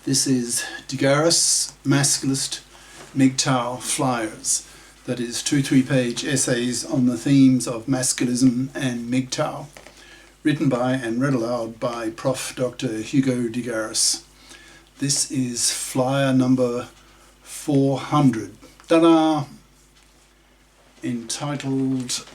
This is GARIS Masculist MGTOW flyers, that is 2 3-page essays on the themes of masculism and MGTOW, written by and read aloud by Prof. Dr. Hugo de Garis. This is flyer number 400, ta-da! Entitled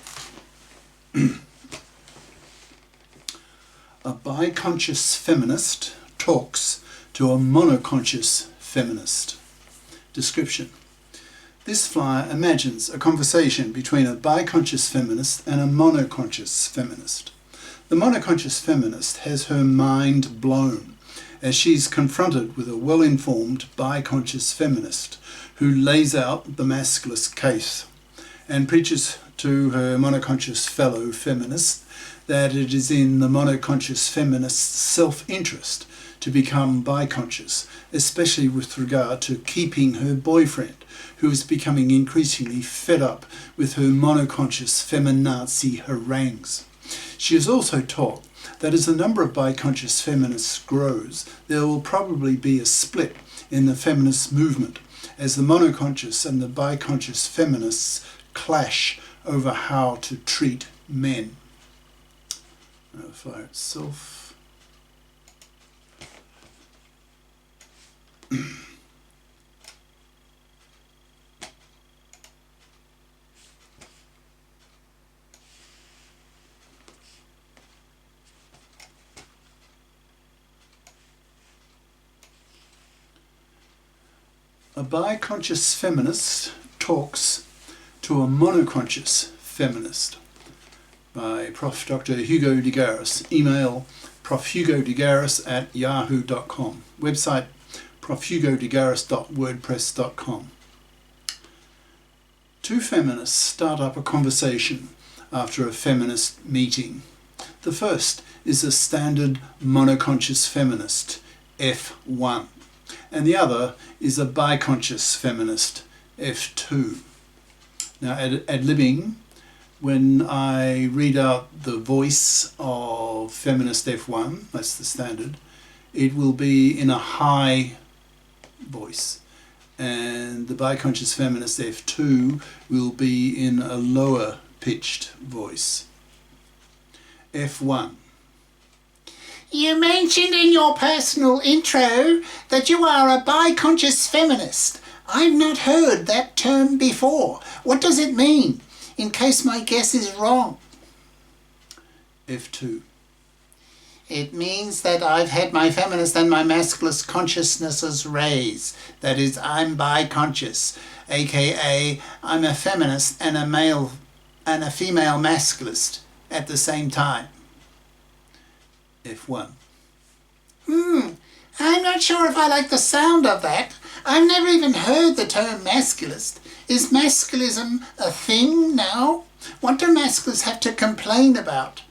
A Biconscious Feminist Talks to a Monoconscious Feminist. Description. This flyer imagines a conversation between a biconscious feminist and a monoconscious feminist. The monoconscious feminist has her mind blown as she's confronted with a well-informed biconscious feminist who lays out the masculist case and preaches to her monoconscious fellow feminists that it is in the monoconscious feminist's self-interest to become biconscious, especially with regard to keeping her boyfriend, who is becoming increasingly fed up with her monoconscious feminazi harangues. She is also taught that as the number of biconscious feminists grows, there will probably be a split in the feminist movement as the monoconscious and the biconscious feminists clash over how to treat men. The flyer itself. A biconscious feminist talks to a monoconscious feminist, by Prof. Dr. Hugo de Garis. Email profhugodegaris@yahoo.com. Website profhugodegaris.wordpress.com. Two feminists start up a conversation after a feminist meeting. The first is a standard monoconscious feminist, F1, and the other is a biconscious feminist, F2. Now, ad-libbing, when I read out the voice of feminist F1, that's the standard, it will be in a high voice, and the biconscious feminist F2 will be in a lower pitched voice. F1. You mentioned in your personal intro that you are a biconscious feminist. I've not heard that term before. What does it mean, in case my guess is wrong? F2. It means that I've had my feminist and my masculist consciousnesses raised. That is, I'm biconscious, aka I'm a feminist and a male and a female masculist at the same time. F1. I'm not sure if I like the sound of that. I've never even heard the term masculist. Is masculism a thing now? What do masculists have to complain about?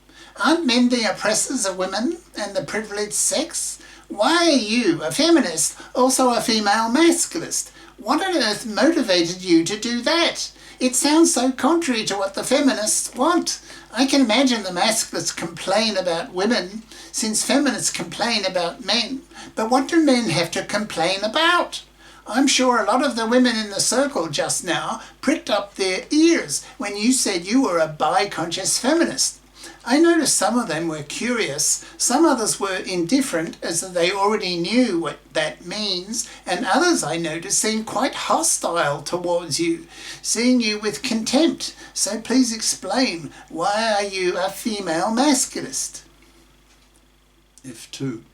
Aren't men the oppressors of women and the privileged sex? Why are you, a feminist, also a female masculist? What on earth motivated you to do that? It sounds so contrary to what the feminists want. I can imagine the masculists complain about women, since feminists complain about men. But what do men have to complain about? I'm sure a lot of the women in the circle just now pricked up their ears when you said you were a biconscious feminist. I noticed some of them were curious, some others were indifferent as they already knew what that means, and others I noticed seemed quite hostile towards you, seeing you with contempt. So please explain, why are you a female masculist? F2.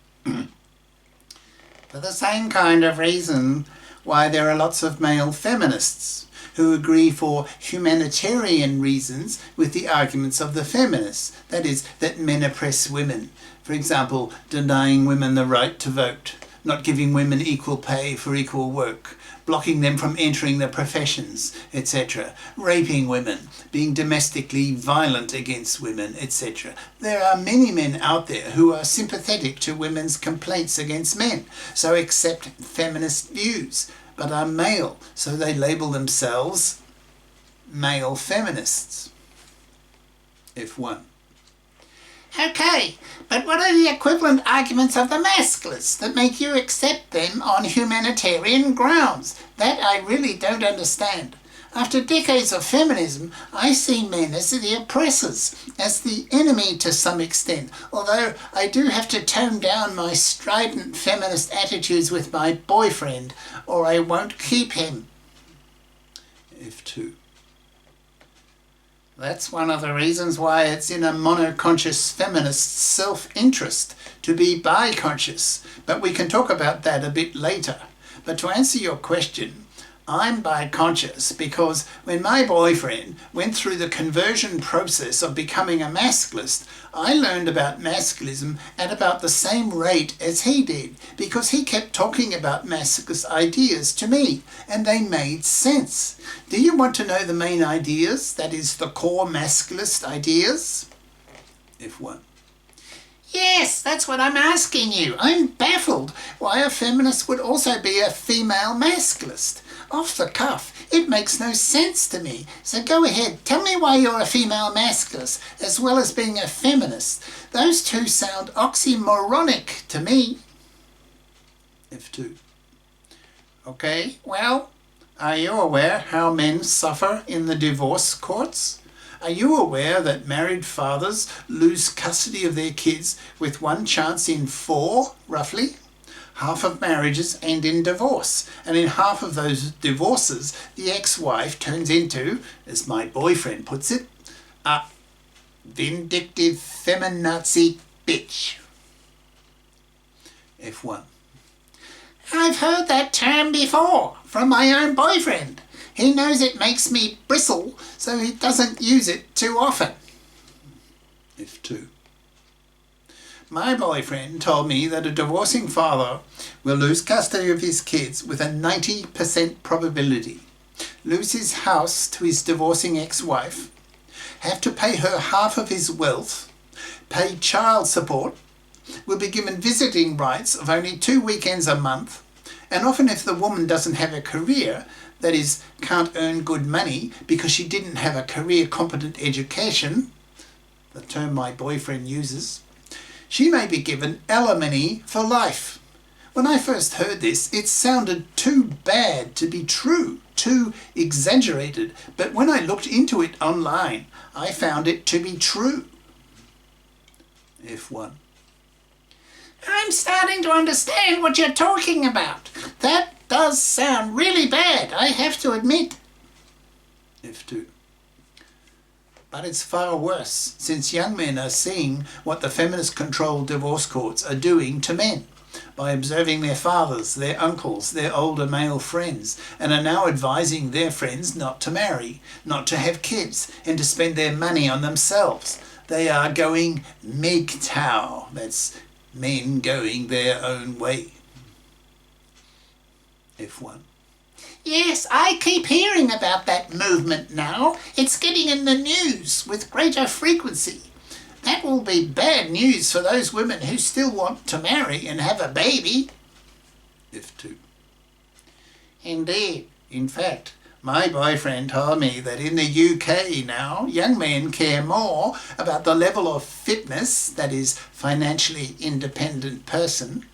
For the same kind of reason why there are lots of male feminists who agree for humanitarian reasons with the arguments of the feminists, that is, that men oppress women. For example, denying women the right to vote, not giving women equal pay for equal work, blocking them from entering the professions, etc., raping women, being domestically violent against women, etc. There are many men out there who are sympathetic to women's complaints against men, so accept feminist views, but are male, so they label themselves male feminists. F1. Okay, but what are the equivalent arguments of the masculists that make you accept them on humanitarian grounds? That I really don't understand. After decades of feminism, I see men as the oppressors, as the enemy to some extent, although I do have to tone down my strident feminist attitudes with my boyfriend, or I won't keep him. F2. That's one of the reasons why it's in a monoconscious feminist's self-interest to be biconscious, but we can talk about that a bit later. But to answer your question, I'm biconscious because when my boyfriend went through the conversion process of becoming a masculist, I learned about masculism at about the same rate as he did, because he kept talking about masculist ideas to me, and they made sense. Do you want to know the main ideas, that is, the core masculist ideas? F1. Yes, that's what I'm asking you. I'm baffled why a feminist would also be a female masculist. Off the cuff, it makes no sense to me. So go ahead, tell me why you're a female masculist as well as being a feminist. Those two sound oxymoronic to me. F2. Okay, well, are you aware how men suffer in the divorce courts? Are you aware that married fathers lose custody of their kids with one chance in 4, roughly? Half of marriages end in divorce, and in half of those divorces, the ex-wife turns into, as my boyfriend puts it, a vindictive feminazi bitch. F1. I've heard that term before from my own boyfriend. He knows it makes me bristle, so he doesn't use it too often. F2. My boyfriend told me that a divorcing father will lose custody of his kids with a 90% probability, lose his house to his divorcing ex-wife, have to pay her half of his wealth, pay child support, will be given visiting rights of only 2 weekends a month, and often if the woman doesn't have a career, that is, can't earn good money because she didn't have a career-competent education, the term my boyfriend uses, she may be given alimony for life. When I first heard this, it sounded too bad to be true, too exaggerated, but when I looked into it online, I found it to be true. F1. I'm starting to understand what you're talking about. That does sound really bad, I have to admit. F2. But it's far worse, since young men are seeing what the feminist-controlled divorce courts are doing to men by observing their fathers, their uncles, their older male friends, and are now advising their friends not to marry, not to have kids, and to spend their money on themselves. They are going MGTOW, that's men going their own way. F1. Yes, I keep hearing about that movement now. It's getting in the news with greater frequency. That will be bad news for those women who still want to marry and have a baby. F2. Indeed. In fact, my boyfriend told me that in the UK now, young men care more about the level of fitness, that is, financially independent person,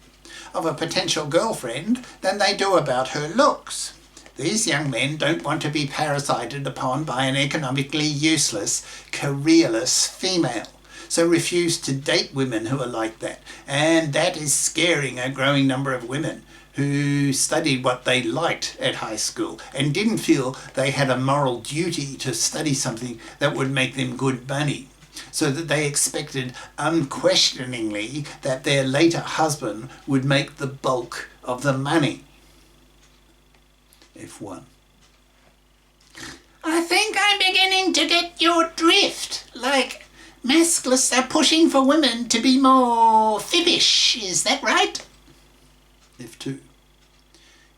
of a potential girlfriend than they do about her looks. These young men don't want to be parasited upon by an economically useless, careerless female, so refuse to date women who are like that. And that is scaring a growing number of women who studied what they liked at high school and didn't feel they had a moral duty to study something that would make them good money, so that they expected unquestioningly that their later husband would make the bulk of the money. F1. I think I'm beginning to get your drift. Like, masculists are pushing for women to be more fibbish, is that right? F2.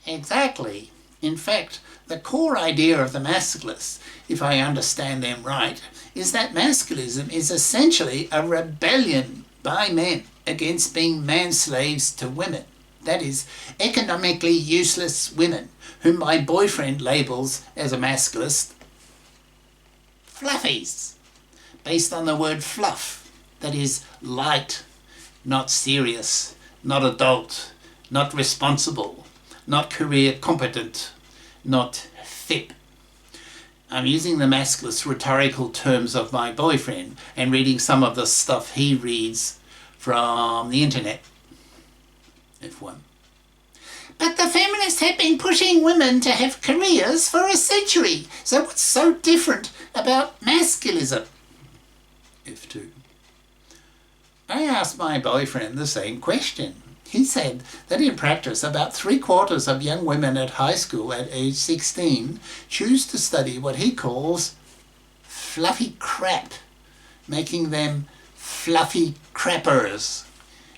Exactly. In fact, the core idea of the masculists, if I understand them right, is that masculism is essentially a rebellion by men against being man-slaves to women. That is, economically useless women, whom my boyfriend labels as a masculist fluffies, based on the word fluff. that is light, not serious, not adult, not responsible, not career competent, not FIP. I'm using the masculist rhetorical terms of my boyfriend and reading some of the stuff he reads from the internet. F1. But the feminists have been pushing women to have careers for a century. So what's so different about masculism? F2. I asked my boyfriend the same question. He said that in practice about 3/4 of young women at high school at age 16 choose to study what he calls fluffy crap, making them fluffy crappers,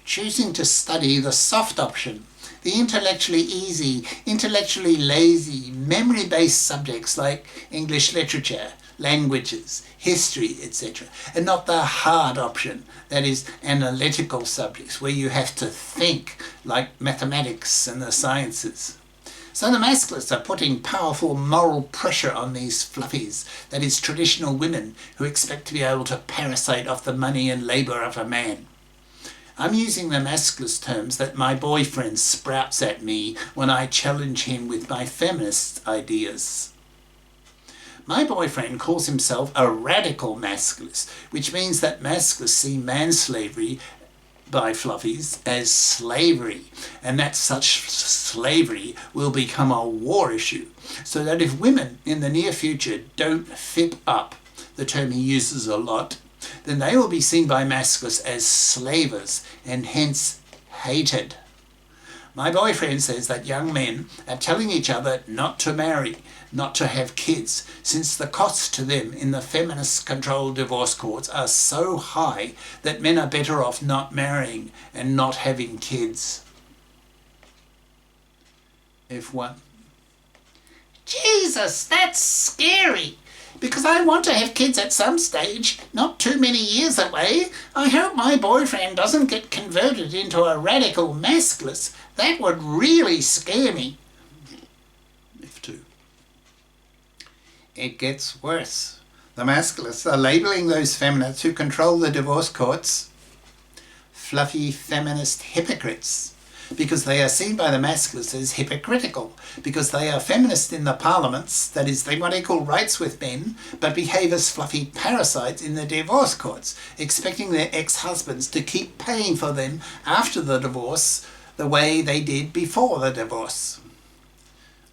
choosing to study the soft option, the intellectually easy, intellectually lazy, memory-based subjects like English literature, languages, history, etc., and not the hard option, that is, analytical subjects where you have to think, like mathematics and the sciences. So the masculists are putting powerful moral pressure on these fluffies, that is, traditional women who expect to be able to parasite off the money and labour of a man. I'm using the masculist terms that my boyfriend sprouts at me when I challenge him with my feminist ideas. My boyfriend calls himself a radical masculist, which means that masculists see manslavery by fluffies as slavery, and that such slavery will become a war issue, so that if women in the near future don't FIP up, the term he uses a lot, then they will be seen by masculists as slavers and hence hated. My boyfriend says that young men are telling each other not to marry, not to have kids, since the costs to them in the feminist-controlled divorce courts are so high that men are better off not marrying and not having kids. F1. Jesus, that's scary. Because I want to have kids at some stage, not too many years away. I hope my boyfriend doesn't get converted into a radical masculist. That would really scare me. F2. It gets worse. The masculists are labelling those feminists who control the divorce courts fluffy feminist hypocrites, because they are seen by the masculists as hypocritical, because they are feminists in the parliaments, that is, they want equal rights with men, but behave as fluffy parasites in the divorce courts, expecting their ex-husbands to keep paying for them after the divorce the way they did before the divorce.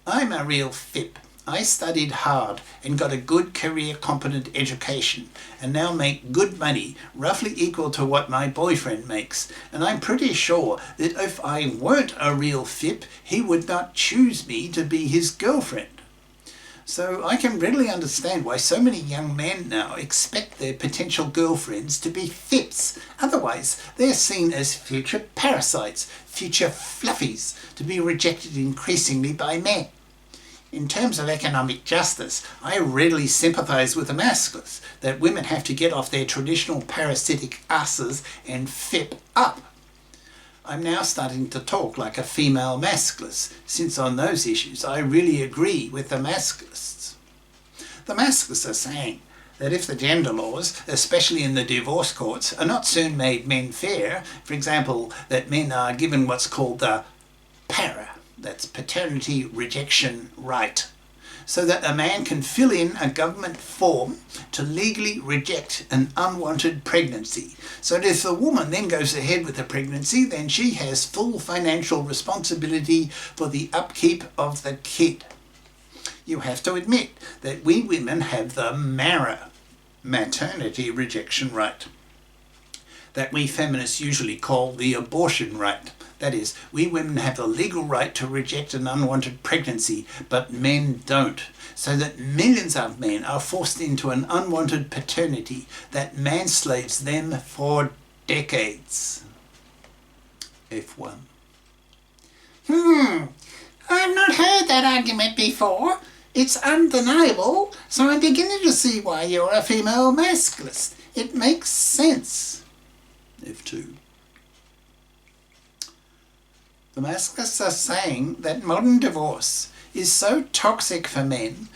I'm a real FIP. I studied hard and got a good career competent education and now make good money, roughly equal to what my boyfriend makes, and I'm pretty sure that if I weren't a real FIP, he would not choose me to be his girlfriend. So I can readily understand why so many young men now expect their potential girlfriends to be FIPs. Otherwise, they're seen as future parasites, future fluffies, to be rejected increasingly by men. In terms of economic justice, I readily sympathise with the masculists that women have to get off their traditional parasitic asses and FIP up. I'm now starting to talk like a female masculist, since on those issues I really agree with the masculists. The masculists are saying that if the gender laws, especially in the divorce courts, are not soon made men fair, for example, that men are given what's called the that's paternity rejection right, so that a man can fill in a government form to legally reject an unwanted pregnancy, so that if the woman then goes ahead with the pregnancy, then she has full financial responsibility for the upkeep of the kid. You have to admit that we women have the MARA, maternity rejection right, that we feminists usually call the abortion right. That is, we women have the legal right to reject an unwanted pregnancy, but men don't, so that millions of men are forced into an unwanted paternity that manslaves them for decades. F1. I've not heard that argument before. It's undeniable, so I'm beginning to see why you're a female masculist. It makes sense. F2. The masculists are saying that modern divorce is so toxic for men,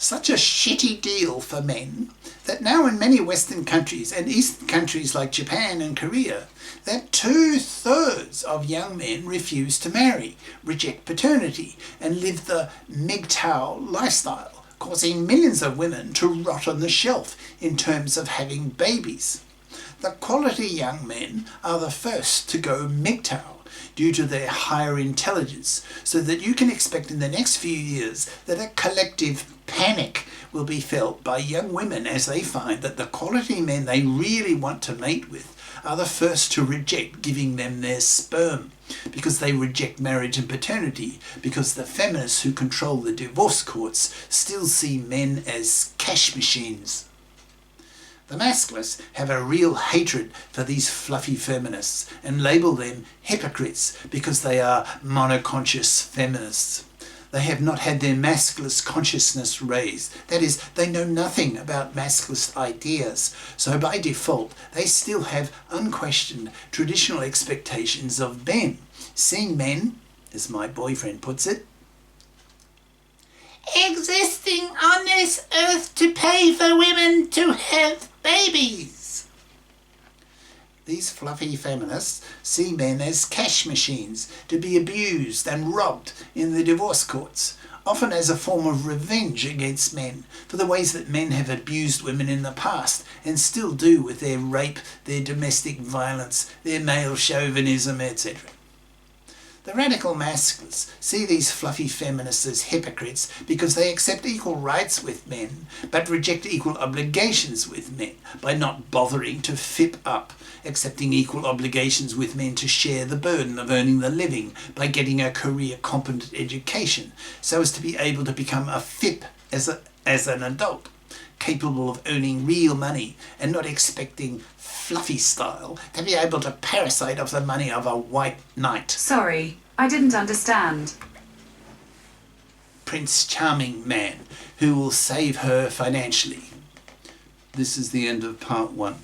such a shitty deal for men that now in many Western countries and Eastern countries like Japan and Korea, that 2/3 of young men refuse to marry, reject paternity, and live the MGTOW lifestyle, causing millions of women to rot on the shelf in terms of having babies. The quality young men are the first to go MGTOW due to their higher intelligence, so that you can expect in the next few years that a collective panic will be felt by young women as they find that the quality men they really want to mate with are the first to reject giving them their sperm, because they reject marriage and paternity, because the feminists who control the divorce courts still see men as cash machines. The masculists have a real hatred for these fluffy feminists and label them hypocrites because they are monoconscious feminists. They have not had their masculist consciousness raised. That is, they know nothing about masculist ideas. So by default, they still have unquestioned traditional expectations of men, seeing men, as my boyfriend puts it, existing on this earth to pay for women to have babies. These fluffy feminists see men as cash machines to be abused and robbed in the divorce courts, often as a form of revenge against men for the ways that men have abused women in the past and still do with their rape, their domestic violence, their male chauvinism, etc. The radical masculists see these fluffy feminists as hypocrites because they accept equal rights with men but reject equal obligations with men by not bothering to fip up, accepting equal obligations with men to share the burden of earning the living by getting a career-competent education so as to be able to become a FIP as an adult, capable of earning real money and not expecting fluffy style to be able to parasite off the money of a white knight. Sorry, I didn't understand. Prince Charming man who will save her financially. This is the end of part 1.